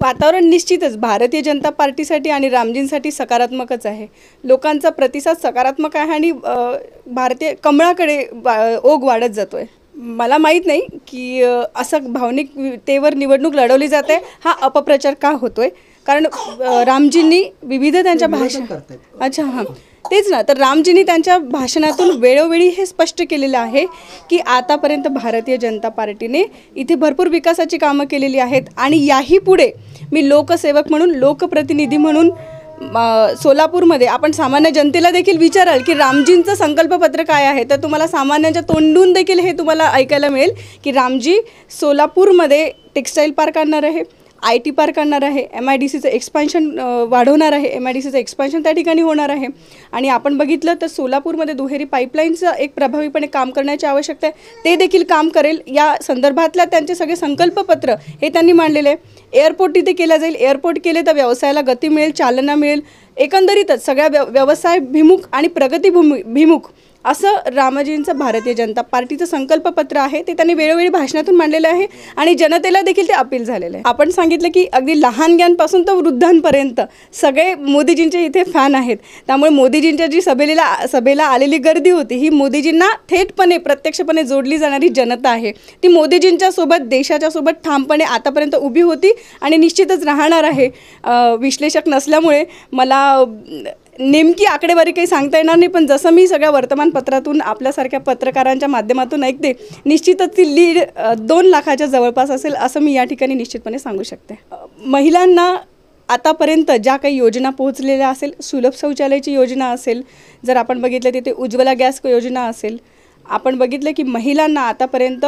वातावरण निश्चितच भारतीय जनता पार्टीसाठी आणि रामजींसाठी सकारात्मकच आहे। लोकांचा प्रतिसाद सकारात्मक आहे आणि भारतीय कमळाकडे ओघ वाढत जातोय। मला माहित नाही की असं भावनिकतेवर निवडणूक लढवली जाते, हा अपप्रचार का होतोय, कारण रामजींनी विविध त्यांच्या भाषण अच्छा हां तेच ना, तर रामजींनी त्यांच्या भाषणातून वेळोवेळी हे स्पष्ट केलेलं आहे की आतापर्यंत भारतीय जनता पार्टीने इथे भरपूर विकासाची कामं केलेली आहेत आणि याही पुढे मी लोकसेवक म्हणून, लोकप्रतिनिधी म्हणून सोलापूरमध्ये आपण सामान्य जनतेला देखील विचाराल की रामजींचं संकल्पपत्र काय आहे, तर तुम्हाला सामान्यांच्या तोंडून देखील हे तुम्हाला ऐकायला मिळेल की रामजी सोलापूरमध्ये टेक्स्टाईल पार्क आणणार आहे, IT पार्क आणणार आहे, MIDCचं एक्सपान्शन वाढवणार आहे, MIDCचं एक्सपान्शन त्या ठिकाणी होणार आहे। आणि आपण बघितलं तर सोलापूरमध्ये दुहेरी पाईपलाईनचं एक प्रभावीपणे काम करण्याची आवश्यकता आहे, ते देखील काम करेल। या संदर्भातल्या त्यांचे सगळे संकल्पपत्र हे त्यांनी मांडलेले आहे। एअरपोर्ट तिथे केला जाईल, एअरपोर्ट केले तर व्यवसायाला गती मिळेल, चालना मिळेल, एकंदरीतच सगळ्या व्यवसाय भिमुख आणि प्रगती भिमुख असं रामजींचं भारतीय जनता पार्टीचं संकल्पपत्र आहे, ते त्यांनी वेळोवेळी भाषणातून मांडलेलं आहे आणि जनतेला देखील ते अपील झालेलं आहे। आपण सांगितलं की अगदी लहानग्यांपासून तर वृद्धांपर्यंत सगळे मोदीजींचे इथे फॅन आहेत, त्यामुळे मोदीजींच्या जी सभेला आलेली गर्दी होती ही मोदीजींना थेटपणे प्रत्यक्षपणे जोडली जाणारी जनता आहे। ती मोदीजींच्या सोबत, देशाच्या सोबत ठामपणे आतापर्यंत उभी होती आणि निश्चितच राहणार आहे। विश्लेषक नसल्यामुळे मला नेमकी आकडेवारी काही सांगता येणार नाही, पण जसं मी सगळ्या वर्तमानपत्रातून आपल्यासारख्या पत्रकारांच्या माध्यमातून ऐकते, निश्चितच ती लीड 2 लाखाच्या जवळपास असेल असं मी या ठिकाणी निश्चितपणे सांगू शकते। महिलांना आतापर्यंत ज्या काही योजना पोहोचलेल्या असेल, सुलभ शौचालयाची योजना असेल, जर आपण बघितलं तिथे उज्ज्वला गॅस योजना असेल, आपण बघितलं की महिलांना आतापर्यंत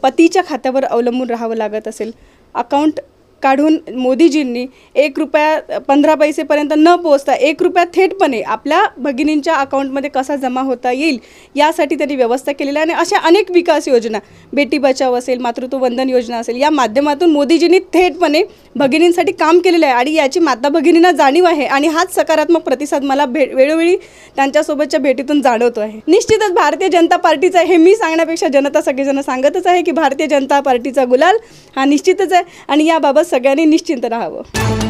पतीच्या खात्यावर अवलंबून राहावं लागत असेल, अकाउंट काढून मोदीजींनी 1 रुपया 15 पैसेपर्यंत न पोहोचता 1 रुपया थेटपणे आपल्या भगिनींच्या अकाउंटमध्ये कसा जमा होता येईल यासाठी त्यांनी व्यवस्था केलेली आहे। आणि अशा अनेक विकास योजना, बेटी बचाव असेल, मातृत्व वंदन योजना असेल, या माध्यमातून मोदीजींनी थेटपणे भगिनींसाठी काम केलेलं आहे आणि याची माता भगिनींना जाणीव आहे आणि हाच सकारात्मक प्रतिसाद मला वेळोवेळी त्यांच्यासोबतच्या भेटीतून जाणवतो आहे। निश्चितच भारतीय जनता पार्टीचा, हे मी सांगण्यापेक्षा जनता सगळेजण सांगतच आहे की भारतीय जनता पार्टीचा गुलाल हा निश्चितच आहे आणि याबाबत सगळ्यांनी निश्चिंत राहावं।